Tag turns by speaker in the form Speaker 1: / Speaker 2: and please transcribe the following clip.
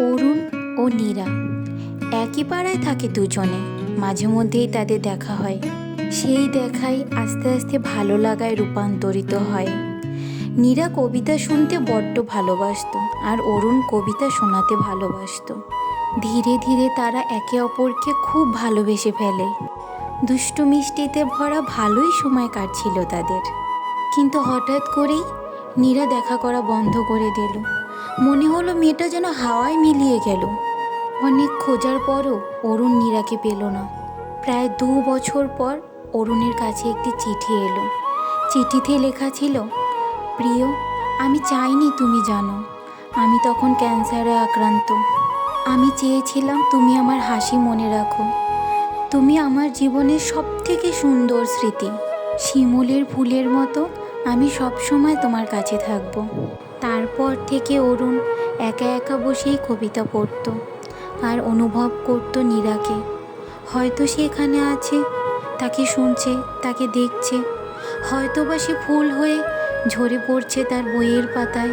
Speaker 1: অরুণ ও নীরা একই পাড়ায় থাকে দুজনে। মাঝে মধ্যেই তাদের দেখা হয়। সেই দেখাই আস্তে আস্তে ভালো লাগায় রূপান্তরিত হয়। নীরা কবিতা শুনতে বড্ড ভালোবাসতো, আর অরুণ কবিতা শোনাতে ভালোবাসতো। ধীরে ধীরে তারা একে অপরকে খুব ভালোবেসে ফেলে। দুষ্টু মিষ্টিতে ভরা ভালোই সময় কাটছিল তাদের। কিন্তু হঠাৎ করেই নীরা দেখা করা বন্ধ করে দিল। মনে হলো মেয়েটা যেন হাওয়ায় মিলিয়ে গেল। অনেক খোঁজার পরও অরুণ নীরাকে পেল না। প্রায় 2 বছর পর অরুণের কাছে একটি চিঠি এলো। চিঠিতে লেখা ছিল, প্রিয়, আমি চাইনি তুমি জানো, আমি তখন ক্যান্সারে আক্রান্ত। আমি চেয়েছিলাম তুমি আমার হাসি মনে রাখো। তুমি আমার জীবনের সবথেকে সুন্দর স্মৃতি। শিমুলের ফুলের মতো আমি সবসময় তোমার কাছে থাকব। তারপর থেকে অরুণ একা একা বসেই কবিতা পড়ত আর অনুভব করত নীরাকে। হয়তো সে এখানে আছে, তাকে শুনছে, তাকে দেখছে। হয়তোবা সে ফুল হয়ে ঝরে পড়ছে তার বইয়ের পাতায়।